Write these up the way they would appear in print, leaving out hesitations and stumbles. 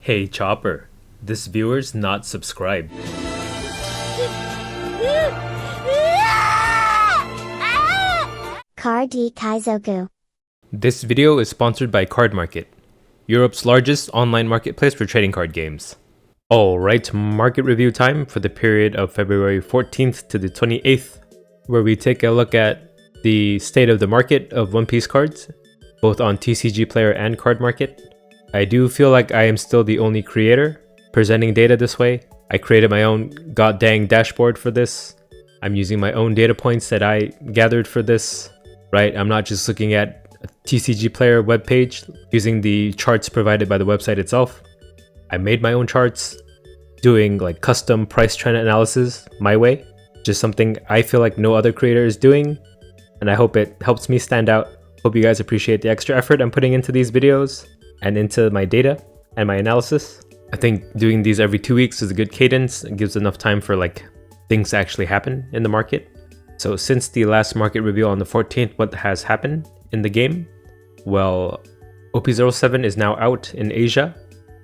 Hey Chopper, this viewer's not subscribed. Kaizoku. This video is sponsored by CardMarket, Europe's largest online marketplace for trading card games. Alright, market review time for the period of February 14th to the 28th, where we take a look at the state of the market of One Piece cards, both on TCG Player and CardMarket. I do feel like I am still the only creator presenting data this way. I created my own goddamn dashboard for this. I'm using my own data points that I gathered for this, right? I'm not just looking at a TCG Player webpage using the charts provided by the website itself. I made my own charts, doing like custom price trend analysis my way. Just something I feel like no other creator is doing, and I hope it helps me stand out. Hope you guys appreciate the extra effort I'm putting into these videos and into my data and my analysis. I think doing these every 2 weeks is a good cadence. It gives enough time for like things to actually happen in the market. So since the last market review on the 14th, what has happened in the game? Well, OP07 is now out in Asia,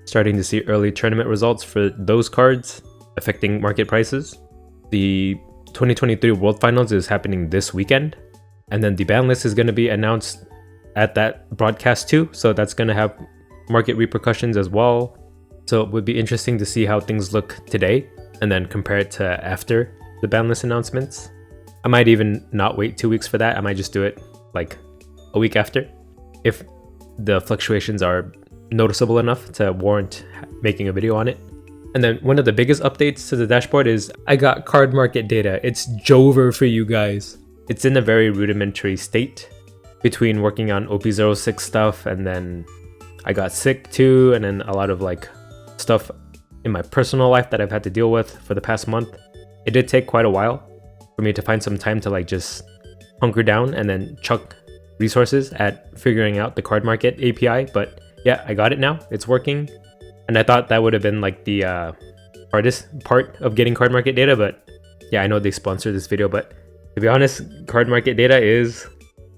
starting to see early tournament results for those cards affecting market prices. The 2023 World Finals is happening this weekend, and then the ban list is going to be announced at that broadcast too, so that's going to have market repercussions as well. So it would be interesting to see how things look today and then compare it to after the ban list announcements. I might even not wait 2 weeks for that. I might just do it like a week after if the fluctuations are noticeable enough to warrant making a video on it. And then one of the biggest updates to the dashboard is I got card market data. It's Jover for you guys. It's in a very rudimentary state between working on OP06 stuff, and then I got sick too, and then a lot of like stuff in my personal life that I've had to deal with for the past month. It did take quite a while for me to find some time to like just hunker down and then chuck resources at figuring out the card market API, but yeah, I got it now. It's working, and I thought that would have been like the hardest part of getting card market data, but yeah, I know they sponsored this video, but to be honest, card market data is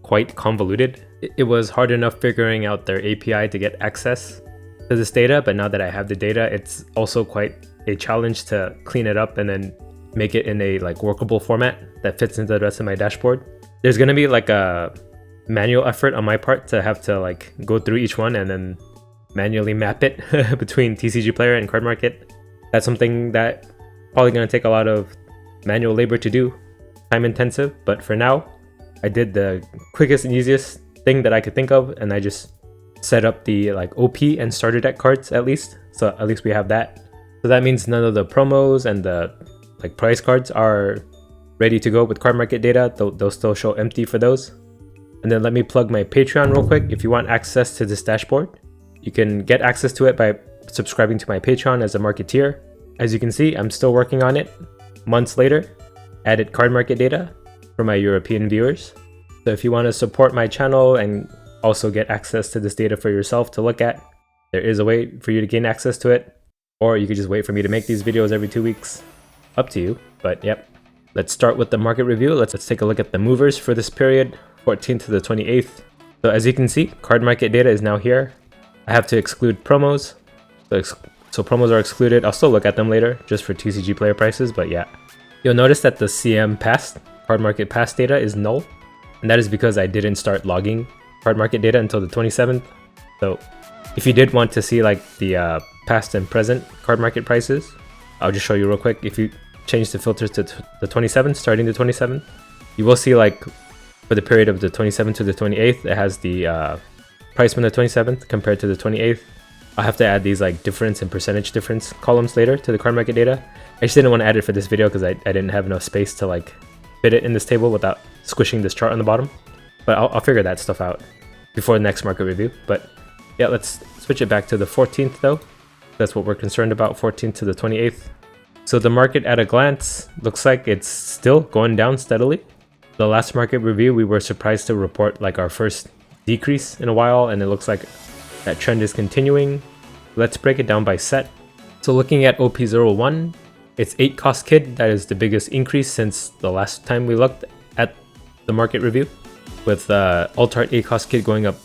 quite convoluted. It was hard enough figuring out their API to get access to this data, but now that I have the data, it's also quite a challenge to clean it up and then make it in a like workable format that fits into the rest of my dashboard. There's gonna be like a manual effort on my part to have to like go through each one and then manually map it between TCG Player and Card Market. That's something that probably gonna take a lot of manual labor to do, time intensive, but for now, I did the quickest and easiest thing that I could think of, and I just set up the like OP and starter deck cards at least. So at least we have that. So that means none of the promos and the like price cards are ready to go with card market data. They'll still show empty for those. And then let me plug my Patreon real quick. If you want access to this dashboard, you can get access to it by subscribing to my Patreon as a marketeer. As you can see, I'm still working on it. Months later, added card market data for my European viewers. So if you want to support my channel and also get access to this data for yourself to look at, there is a way for you to gain access to it, or you could just wait for me to make these videos every 2 weeks. Up to you, but yep. Let's start with the market review. Let's take a look at the movers for this period, 14th to the 28th. So as you can see, card market data is now here. I have to exclude promos. So promos are excluded. I'll still look at them later just for TCG Player prices, but yeah. You'll notice that the CM past, card market past data is null, and that is because I didn't start logging card market data until the 27th. So if you did want to see like the past and present card market prices, I'll just show you real quick. If you change the filters to the 27th, starting the 27th, you will see like for the period of the 27th to the 28th, it has the price from the 27th compared to the 28th. I'll have to add these like difference and percentage difference columns later to the card market data. I just didn't want to add it for this video because I didn't have enough space to like fit it in this table without squishing this chart on the bottom. But I'll figure that stuff out before the next market review. But yeah, let's switch it back to the 14th though. That's what we're concerned about, 14th to the 28th. So the market at a glance looks like it's still going down steadily. The last market review, we were surprised to report like our first decrease in a while, and it looks like that trend is continuing. Let's break it down by set. So looking at OP01, it's 8 cost kid. That is the biggest increase since the last time we looked at the market review, with Alt Art 8 cost kid going up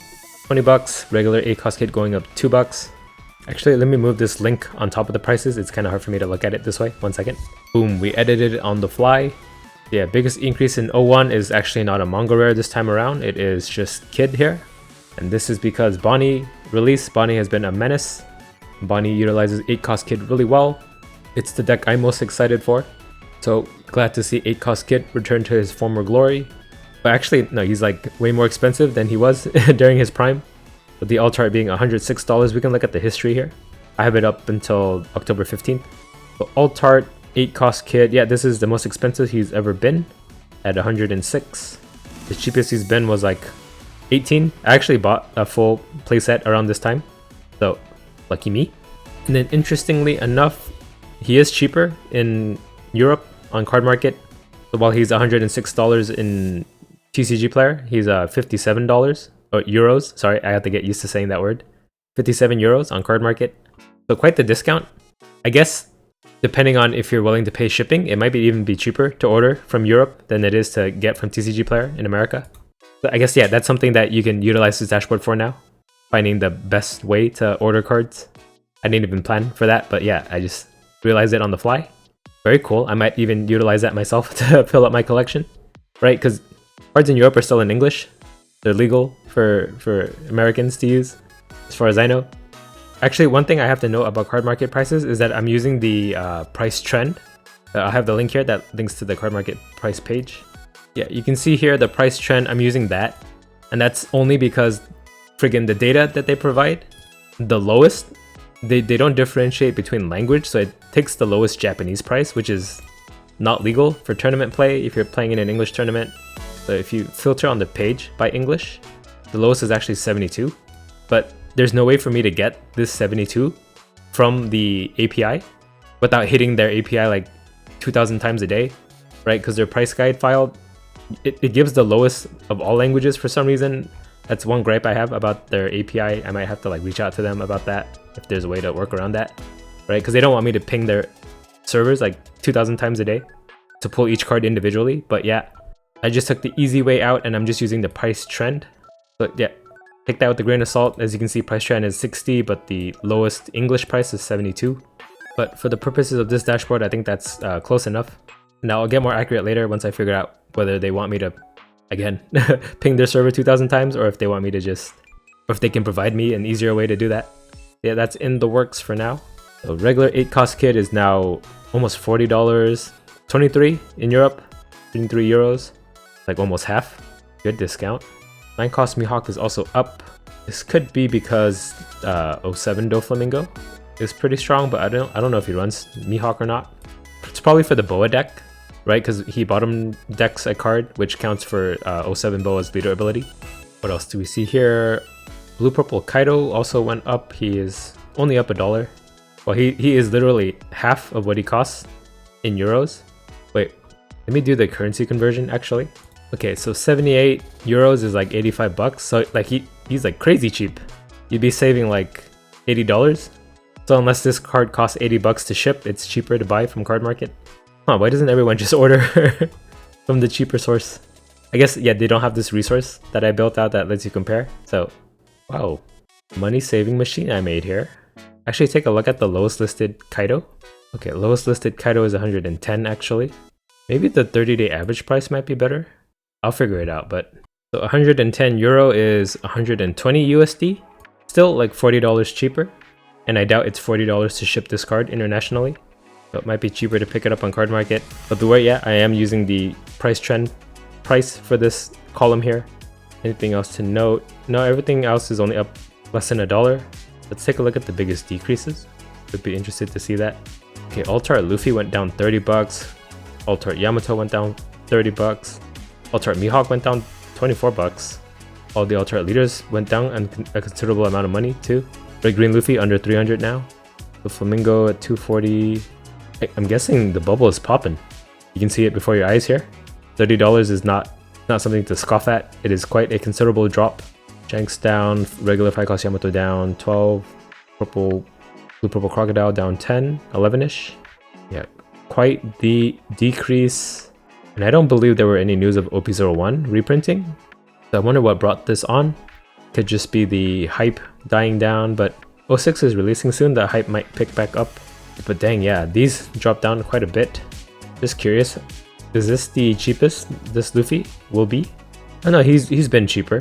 $20, regular 8 cost kid going up $2. Actually, let me move this link on top of the prices. It's kind of hard for me to look at it this way. 1 second. Boom, we edited it on the fly. Yeah, biggest increase in O1 is actually not a manga rare this time around. It is just Kid here. And this is because Bonnie release. Bonnie has been a menace. Bonnie utilizes 8-cost Kid really well. It's the deck I'm most excited for. So glad to see 8-cost Kid return to his former glory. But actually, no, he's like way more expensive than he was during his prime. With the alt art being $106, we can look at the history here. I have it up until October 15th. So alt art, 8-cost Kid. Yeah, this is the most expensive he's ever been at 106. The cheapest he's been was like 18. I actually bought a full playset around this time. So lucky me. And then interestingly enough, he is cheaper in Europe on CardMarket. So while he's $106 in TCG Player, he's $57 or euros. Sorry, I have to get used to saying that word. 57 euros on CardMarket. So quite the discount. I guess depending on if you're willing to pay shipping, it might even be cheaper to order from Europe than it is to get from TCG Player in America. So I guess, yeah, that's something that you can utilize this dashboard for now. Finding the best way to order cards. I didn't even plan for that, but yeah, I just realized it on the fly. Very cool. I might even utilize that myself to fill up my collection, right? Because cards in Europe are still in English. They're legal for Americans to use, as far as I know. Actually, one thing I have to note about CardMarket prices is that I'm using the price trend. I'll have the link here that links to the CardMarket price page. Yeah, you can see here the price trend. I'm using that, and that's only because friggin' the data that they provide, the lowest, they don't differentiate between language, so it takes the lowest Japanese price, which is not legal for tournament play if you're playing in an English tournament. So if you filter on the page by English, the lowest is actually 72, but there's no way for me to get this 72 from the API without hitting their API like 2,000 times a day, right? Because their price guide file, it gives the lowest of all languages for some reason. That's one gripe I have about their API. I might have to like reach out to them about that if there's a way to work around that, right? Because they don't want me to ping their servers like 2,000 times a day to pull each card individually. But yeah, I just took the easy way out and I'm just using the price trend. But yeah, take that with a grain of salt. As you can see, price trend is 60, but the lowest English price is 72. But for the purposes of this dashboard, I think that's close enough. Now I'll get more accurate later once I figure out whether they want me to, again, ping their server 2,000 times, or if they want me to just, or if they can provide me an easier way to do that. Yeah, that's in the works for now. So regular 8-cost Kid is now almost $40, 23 in Europe, 23 euros, like almost half. Good discount. 9-cost Mihawk is also up. This could be because 07 Doflamingo is pretty strong, but I don't know if he runs Mihawk or not. It's probably for the Boa deck, right? Because he bottom decks a card, which counts for 07 Boa's leader ability. What else do we see here? Blue Purple Kaido also went up. He is only up $1. Well, he is literally half of what he costs in euros. Wait, let me do the currency conversion actually. Okay, so 78 euros is like 85 bucks. So like he's like crazy cheap. You'd be saving like $80. So unless this card costs 80 bucks to ship, it's cheaper to buy from CardMarket. Huh, why doesn't everyone just order from the cheaper source? I guess, yeah, they don't have this resource that I built out that lets you compare. So, wow, money saving machine I made here. Actually, take a look at the lowest listed Kaido. Okay, lowest listed Kaido is 110 actually. Maybe the 30-day average price might be better. I'll figure it out, but so 110 euro is 120 USD. Still like $40 cheaper. And I doubt it's $40 to ship this card internationally. So it might be cheaper to pick it up on CardMarket. But the way, yeah, I am using the price trend price for this column here. Anything else to note? No, everything else is only up less than $1. Let's take a look at the biggest decreases. Would be interested to see that. Okay, Alt-Art Luffy went down 30 bucks. Alt-Art Yamato went down 30 bucks. Alt-Art Mihawk went down 24 bucks. All the Alt-Art leaders went down and a considerable amount of money too. Red Green Luffy under 300 now. The Flamingo at 240. I'm guessing the bubble is popping. You can see it before your eyes here. $30 is not something to scoff at. It is quite a considerable drop. Shanks down, regular 5-cost Yamato down 12, blue purple crocodile down 10, 11ish. Yeah, quite the decrease. And I don't believe there were any news of OP01 reprinting. So I wonder what brought this on. Could just be the hype dying down, but 06 is releasing soon, the hype might pick back up. But dang, yeah, these dropped down quite a bit. Just curious, is this the cheapest this Luffy will be? Oh no, he's been cheaper.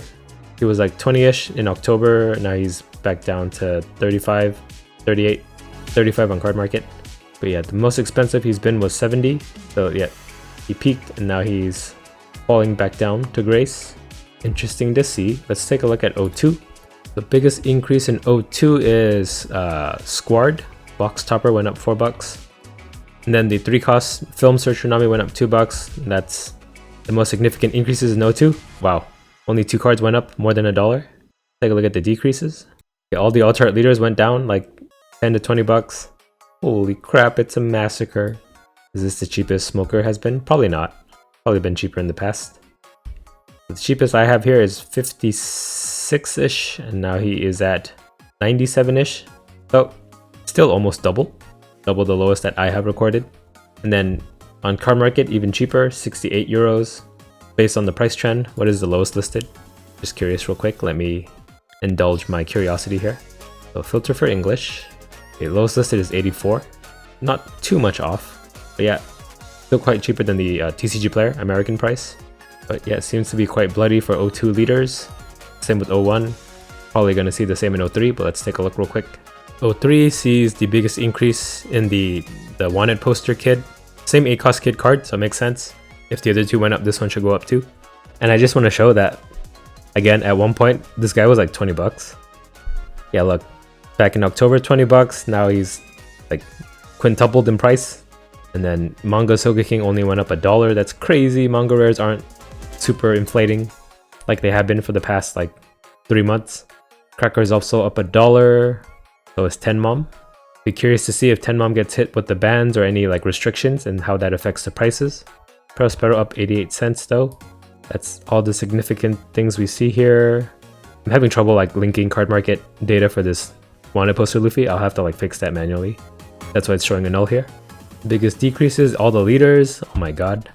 He was like 20-ish in October, now he's back down to 35, 38, 35 on CARDMARKET. But yeah, the most expensive he's been was 70. So yeah, he peaked and now he's falling back down to grace. Interesting to see. Let's take a look at 02. The biggest increase in 02 is Squad. Box topper went up $4. And then the 3-cost film search tsunami went up $2. And that's the most significant increases in 02. Wow. Only 2 cards went up more than $1. Take a look at the decreases. Yeah, all the alt-art leaders went down like 10 to $20. Holy crap, it's a massacre. Is this the cheapest Smoker has been? Probably not. Probably been cheaper in the past. The cheapest I have here is 56-ish, and now he is at 97-ish. So still almost double the lowest that I have recorded. And then on CARDMARKET, even cheaper, 68 euros. Based on the price trend, what is the lowest listed? Just curious real quick, let me indulge my curiosity here. So filter for English. Okay, lowest listed is 84. Not too much off, but yeah, still quite cheaper than the TCG player American price. But yeah, it seems to be quite bloody for 02 leaders. Same with 01. Probably going to see the same in 03, but let's take a look real quick. 03 sees the biggest increase in the wanted poster kid. Same 8-cost kid card, so it makes sense. If the other two went up, this one should go up too. And I just want to show that, again, at one point, this guy was like $20. Yeah, look, back in October, $20. Now he's like quintupled in price. And then Manga Sogeking only went up $1. That's crazy. Manga rares aren't super inflating like they have been for the past like 3 months. Cracker is also up $1. So is Tenmom. Be curious to see if Tenmom gets hit with the bans or any like restrictions and how that affects the prices. Prospero up 88 cents though. That's all the significant things we see here. I'm having trouble like linking CARDMARKET data for this wanted poster Luffy. I'll have to like fix that manually. That's why it's showing a null here. Biggest decreases, all the leaders. Oh my god.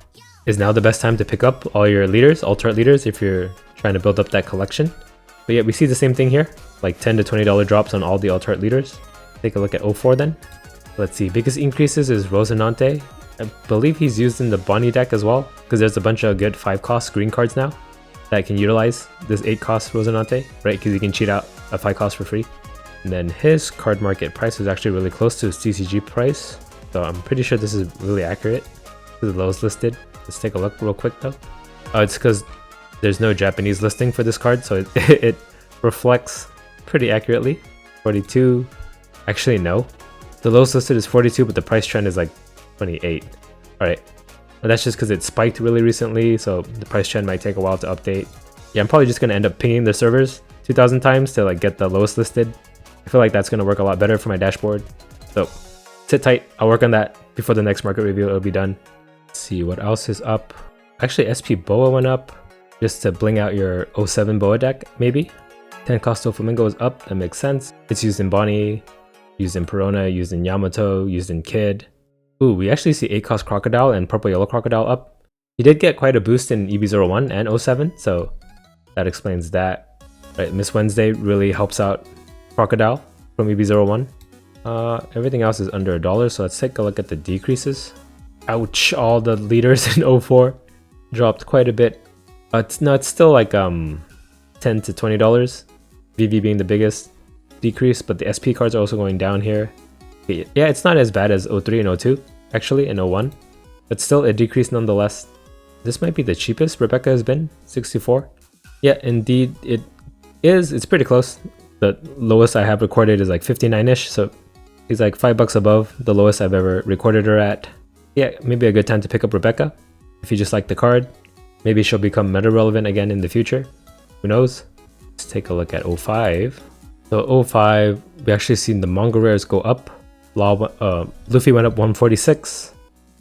Is now the best time to pick up all your leaders, alternate leaders, if you're trying to build up that collection. But yeah, we see the same thing here. Like $10 to $20 drops on all the alternate leaders. Take a look at 04 then. Let's see, biggest increases is Rosinante. I believe he's used in the Bonnie deck as well, because there's a bunch of good 5-cost green cards now that can utilize this 8-cost Rosinante, right? Because you can cheat out a 5-cost for free. And then his CARDMARKET price is actually really close to his TCG price. So I'm pretty sure this is really accurate. This is the lowest listed. Let's take a look real quick though. It's because there's no Japanese listing for this card, so it reflects pretty accurately. 42. Actually, no. The lowest listed is 42, but the price trend is like 28. Alright. Well, that's just because it spiked really recently, so the price trend might take a while to update. Yeah, I'm probably just going to end up pinging the servers 2,000 times to like get the lowest listed. I feel like that's going to work a lot better for my dashboard. So sit tight. I'll work on that before the next market review. It'll be done. Let's see what else is up. Actually, SP Boa went up just to bling out your 07 Boa deck, maybe. 10 Costo Flamingo is up. That makes sense. It's used in Bonnie, used in Perona, used in Yamato, used in Kid. Ooh, we actually see 8-cost Crocodile and Purple Yellow Crocodile up. He did get quite a boost in EB01 and 07, so that explains that. Right, Miss Wednesday really helps out Crocodile from EB01. Everything else is under $1, so let's take a look at the decreases. Ouch, all the leaders in 04 dropped quite a bit. It's still like $10 to $20. VV being the biggest decrease, but the SP cards are also going down here. Yeah, it's not as bad as 03 and 02, actually, and 01, but still a decrease nonetheless. This might be the cheapest Rebecca has been, 64. Yeah, indeed, it is. It's pretty close. The lowest I have recorded is like 59-ish, so he's like $5 above the lowest I've ever recorded her at. Yeah, maybe a good time to pick up Rebecca, if you just like the card. Maybe she'll become meta relevant again in the future. Who knows? Let's take a look at 05. So 05, we actually seen the manga rares go up. Luffy went up 146.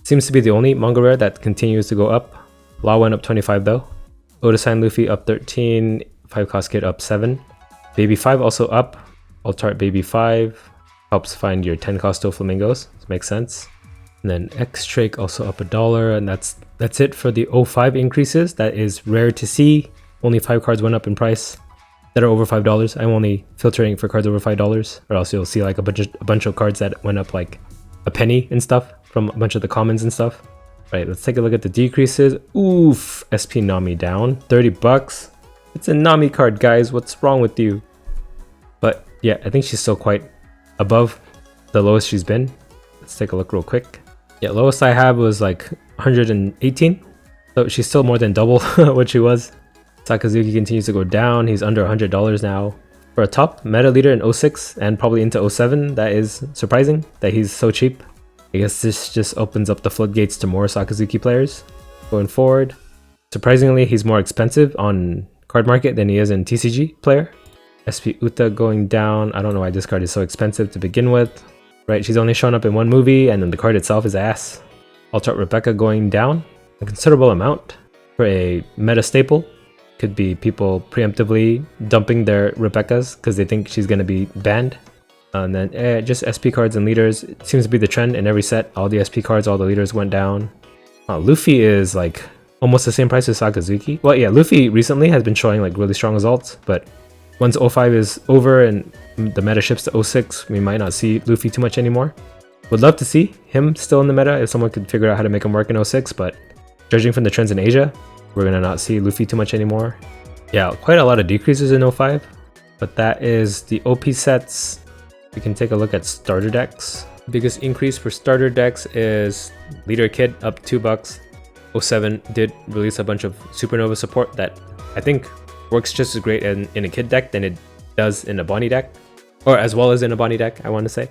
Seems to be the only manga rare that continues to go up. Law went up 25 though. Odasign Luffy up 13. 5-cost kid up 7. Baby 5 also up. Altart Baby 5 helps find your 10-cost Flamingos. This makes sense. And then X-Drake also up $1, and that's it for the 05 increases. That is rare to see. Only 5 cards went up in price. that are over $5. I'm only filtering for cards over $5, or else you'll see like a bunch of cards that went up like a penny and stuff from a bunch of the commons and stuff. Right, let's take a look at the decreases. Oof, SP Nami down, $30. It's a Nami card, guys. What's wrong with you? But yeah, I think she's still quite above the lowest she's been. Let's take a look real quick. Yeah, lowest I have was like 118. So she's still more than double what she was. Sakazuki continues to go down. He's under $100 now. For a top meta leader in 06 and probably into 07, that is surprising that he's so cheap. I guess this just opens up the floodgates to more Sakazuki players going forward. Surprisingly, he's more expensive on CARDMARKET than he is in TCG player. SP Uta going down. I don't know why this card is so expensive to begin with. Right, she's only shown up in one movie and then the card itself is ass. Ultra Rebecca going down a considerable amount for a meta staple. Could be people preemptively dumping their Rebeccas because they think she's going to be banned. And then just SP cards and leaders. It seems to be the trend in every set. All the SP cards, all the leaders went down. Luffy is like almost the same price as Sakazuki. Well, yeah, Luffy recently has been showing like really strong results, but once 05 is over and the meta shifts to 06, we might not see Luffy too much anymore. Would love to see him still in the meta if someone could figure out how to make him work in 06, but judging from the trends in Asia, we're gonna not see Luffy too much anymore. Yeah, quite a lot of decreases in 05, but that is the OP sets. We can take a look at starter decks. Biggest increase for starter decks is Leader Kid up $2. 07 did release a bunch of Supernova support that I think works just as great in a Kid deck than it does in a Bonnie deck, or as well as in a Bonnie deck, I want to say.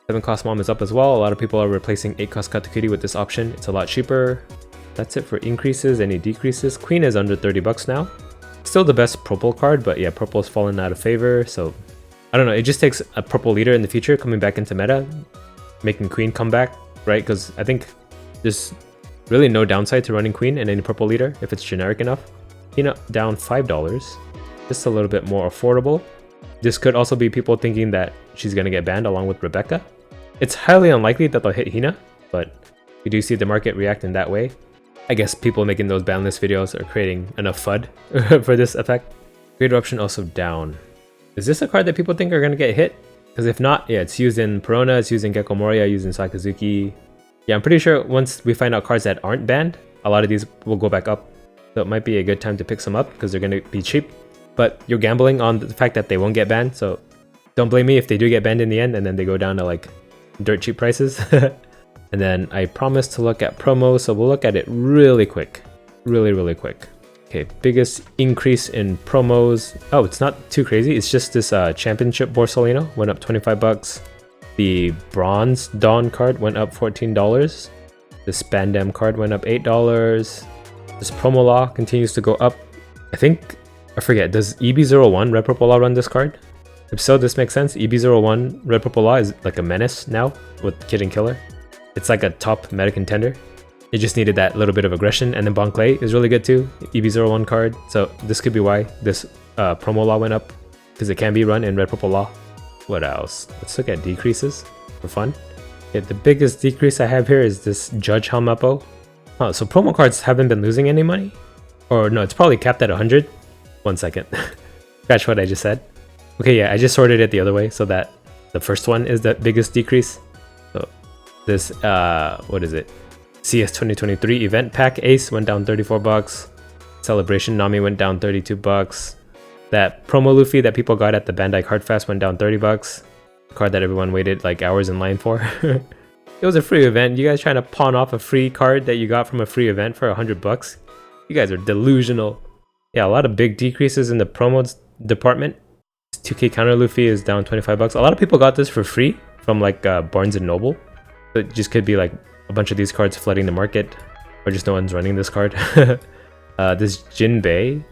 7 cost Mom is up as well. A lot of people are replacing 8 cost Katakuri with this option. It's a lot cheaper. That's it for increases. Any decreases? Queen is under $30 now. Still the best purple card, but yeah, purple's fallen out of favor, so I don't know. It just takes a purple leader in the future coming back into meta, making Queen come back, right? Because I think there's really no downside to running Queen in any purple leader if it's generic enough. Hina down $5, just a little bit more affordable. This could also be people thinking that she's going to get banned along with Rebecca. It's highly unlikely that they'll hit Hina, but we do see the market react in that way. I guess people making those ban list videos are creating enough FUD for this effect. Great Eruption also down. Is this a card that people think are going to get hit? Because if not, yeah, it's used in Perona, it's used in Gecko Moria, used in Sakazuki. Yeah, I'm pretty sure once we find out cards that aren't banned, a lot of these will go back up. So it might be a good time to pick some up because they're going to be cheap. But you're gambling on the fact that they won't get banned, so don't blame me if they do get banned in the end and then they go down to like dirt cheap prices. And then I promised to look at promos, so we'll look at it really quick. Really quick. Okay, biggest increase in promos. Oh, it's not too crazy. It's just this championship Borsalino went up $25. The bronze Dawn card went up $14. The Spandam card went up $8. This promo law continues to go up. I think, I forget, does EB01 Red Purple Law run this card? If so, this makes sense. EB01 Red Purple Law is like a menace now with Kid and Killer. It's like a top meta contender. It just needed that little bit of aggression, and then Bon Clay is really good too, EB01 card. So this could be why this promo law went up, because it can be run in Red Purple Law. What else? Let's look at decreases for fun. Okay, the biggest decrease I have here is this Judge Helmeppo. Oh, so promo cards haven't been losing any money? Or no, it's probably capped at 100. 1 second. Scratch what I just said. Okay, yeah, I just sorted it the other way so that the first one is the biggest decrease. So this, what is it? CS 2023 event pack Ace went down $34. Celebration Nami went down $32. That promo Luffy that people got at the Bandai Card Fest went down $30. The card that everyone waited like hours in line for. It was a free event. You guys trying to pawn off a free card that you got from a free event for $100? You guys are delusional. Yeah, a lot of big decreases in the promos department. 2K Counter Luffy is down $25. A lot of people got this for free from like Barnes & Noble. So it just could be like a bunch of these cards flooding the market, or just no one's running this card. This Jinbei,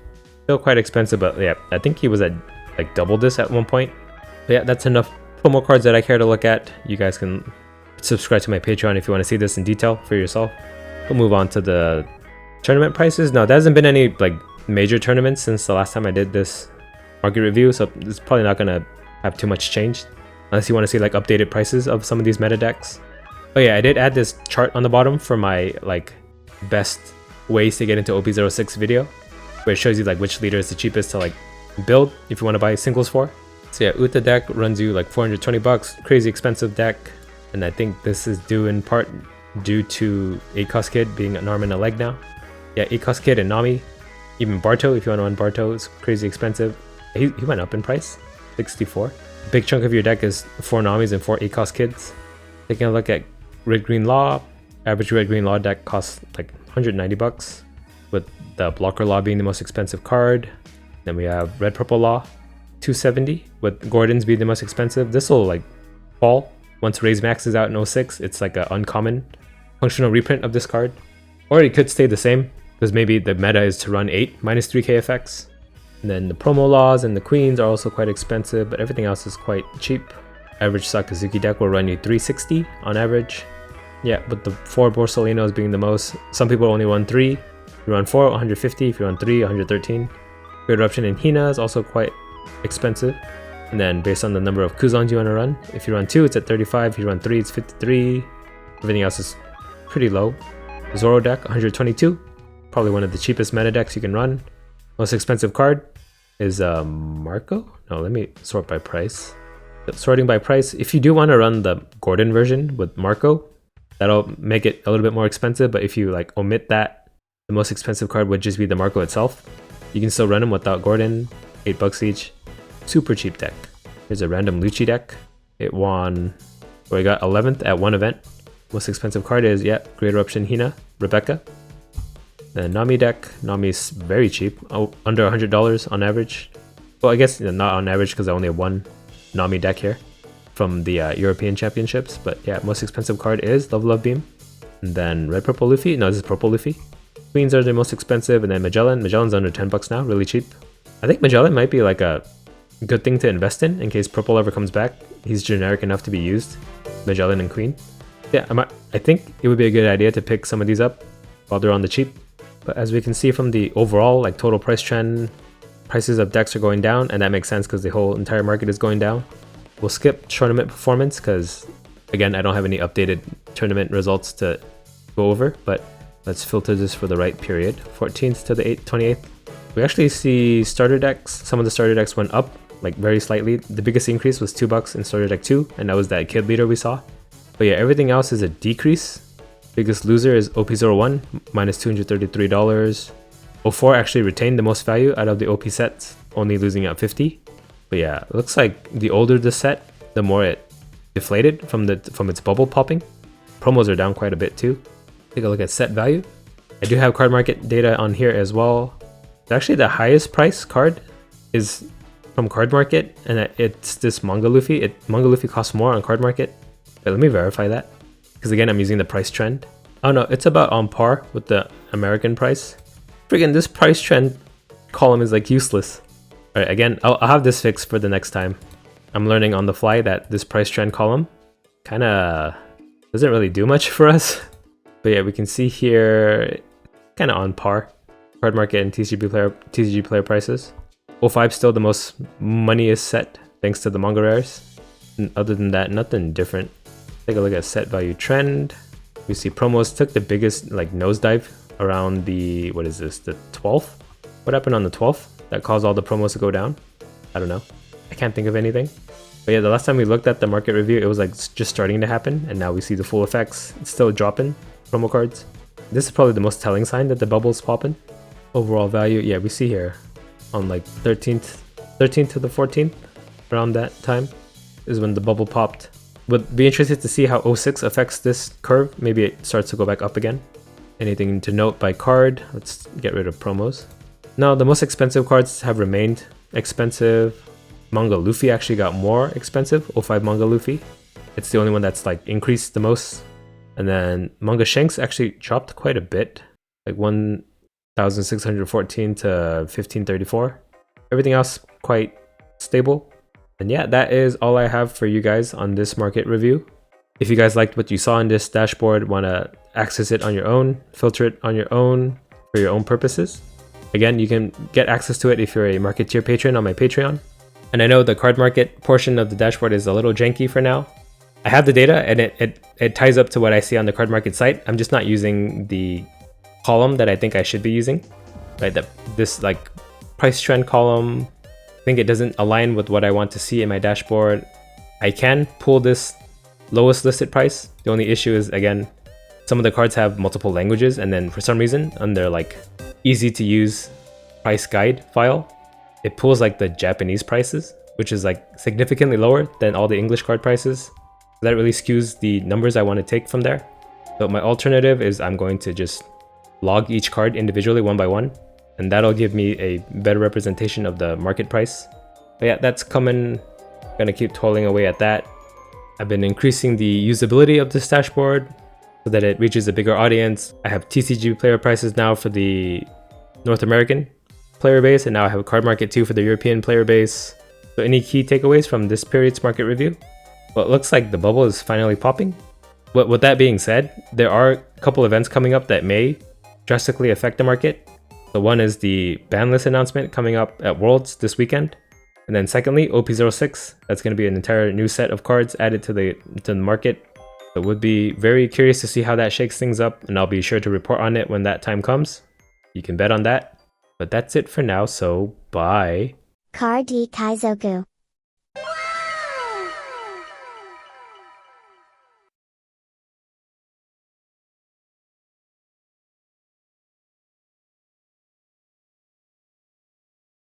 still quite expensive, but yeah, I think he was at like double this at one point. But yeah, that's enough promo cards that I care to look at. You guys can subscribe to my Patreon if you want to see this in detail for yourself. We'll move on to the tournament prices. Now, there hasn't been any like major tournaments since the last time I did this market review, so it's probably not gonna have too much change unless you want to see like updated prices of some of these meta decks. Oh yeah, I did add this chart on the bottom for my like best ways to get into OP06 video, where it shows you like which leader is the cheapest to like build if you want to buy singles for. So yeah, Uta deck runs you like 420 bucks, crazy expensive deck. And I think this is due in part due to 8-cost Kid being an arm and a leg now. Yeah, 8-cost Kid and Nami. Even Barto, if you want to run Barto, is crazy expensive. He went up in price, 64. Big chunk of your deck is 4 Namis and 4 8-cost Kids. Taking a look at Red Green Law, average Red Green Law deck costs like 190 bucks, with the Blocker Law being the most expensive card. Then we have Red Purple Law, 270, with Gordon's being the most expensive. This will like fall once Raise Max is out in 06. It's like an uncommon functional reprint of this card. Or it could stay the same, because maybe the meta is to run 8 minus 3k effects. And then the promo laws and the queens are also quite expensive, but everything else is quite cheap. Average Sakazuki deck will run you 360 on average. Yeah, but the 4 Borsalinos being the most. Some people only run 3. If you run 4, 150. If you run 3, 113. Great Eruption and Hina is also quite expensive. And then based on the number of Kuzons you want to run, if you run 2, it's at 35. If you run 3, it's 53. Everything else is pretty low. Zoro deck, 122. Probably one of the cheapest meta decks you can run. Most expensive card is Marco? No, let me sort by price. Sorting by price, if you do want to run the Gordon version with Marco, that'll make it a little bit more expensive, but if you like omit that, the most expensive card would just be the Marco itself. You can still run them without Gordon, 8 bucks each. Super cheap deck. Here's a random Lucci deck. It won, well, it got 11th at one event. Most expensive card is, yeah, Great Eruption Hina, Rebecca. The Nami deck, Nami's very cheap, under $100 on average. Well, I guess not on average because I only have one Nami deck here from the European Championships. But yeah, most expensive card is Love Love Beam. And then Red Purple Luffy, no, this is Purple Luffy. Queens are the most expensive, and then Magellan. Magellan's under 10 bucks now, really cheap. I think Magellan might be like a good thing to invest in case Purple ever comes back. He's generic enough to be used, Magellan and Queen. Yeah, I think it would be a good idea to pick some of these up while they're on the cheap. But as we can see from the overall like total price trend, prices of decks are going down, and that makes sense because the whole entire market is going down. We'll skip tournament performance because, again, I don't have any updated tournament results to go over, but let's filter this for the right period, 14th to the 28th. We actually see starter decks. Some of the starter decks went up like very slightly. The biggest increase was $2 in starter deck 2, and that was that Kid Leader we saw. But yeah, everything else is a decrease. Biggest loser is OP01, minus $233. 04 actually retained the most value out of the OP sets, only losing out 50. But yeah, it looks like the older the set, the more it deflated from its bubble popping. Promos are down quite a bit too. Take a look at set value. I do have card market data on here as well. Actually, the highest price card is from Card Market, and it's this Manga Luffy. Manga Luffy costs more on Card Market. But let me verify that, because again, I'm using the price trend. Oh no, it's about on par with the American price. Friggin' this price trend column is like useless. Alright, again, I'll have this fixed for the next time. I'm learning on the fly that this price trend column kinda doesn't really do much for us. But yeah, we can see here, kinda on par. Card Market and TCG player prices. 05 still the most moneyest set, thanks to the manga rares. And other than that, nothing different. Take a look at set value trend. We see promos took the biggest like nosedive around the, what is this, the 12th? What happened on the 12th that caused all the promos to go down? I don't know. I can't think of anything. But yeah, the last time we looked at the market review, it was like just starting to happen, and now we see the full effects. It's still dropping promo cards. This is probably the most telling sign that the bubble's popping. Overall value, yeah, we see here on like 13th to the 14th, around that time is when the bubble popped. Would be interested to see how 06 affects this curve. Maybe it starts to go back up again. Anything to note by card? Let's get rid of promos. Now, the most expensive cards have remained expensive. Manga Luffy actually got more expensive. 05 Manga Luffy. It's the only one that's like increased the most. And then Manga Shanks actually dropped quite a bit. Like 1,614 to 1,534. Everything else quite stable. And yeah, that is all I have for you guys on this market review. If you guys liked what you saw in this dashboard, want to access it on your own, filter it on your own for your own purposes, again, you can get access to it if you're a market tier patron on my Patreon. And I know the card market portion of the dashboard is a little janky for now. I have the data, and it ties up to what I see on the card market site. I'm just not using the column that I think I should be using, right? This like price trend column, think it doesn't align with what I want to see in my dashboard. I can pull this lowest listed price. The only issue is, again, some of the cards have multiple languages, and then for some reason on their like easy to use price guide file, it pulls like the Japanese prices, which is like significantly lower than all the English card prices. That really skews the numbers I want to take from there. So my alternative is I'm going to just log each card individually one by one, and that'll give me a better representation of the market price. But yeah, that's coming. Gonna keep toiling away at that. I've been increasing the usability of this dashboard so that it reaches a bigger audience. I have TCG player prices now for the North American player base, and now I have a card market too for the European player base. So any key takeaways from this period's market review? Well, it looks like the bubble is finally popping. But with that being said, there are a couple events coming up that may drastically affect the market. So one is the ban list announcement coming up at Worlds this weekend. And then secondly, OP06, that's going to be an entire new set of cards added to the market. So would be very curious to see how that shakes things up, and I'll be sure to report on it when that time comes. You can bet on that. But that's it for now, so bye. Card Kaizoku.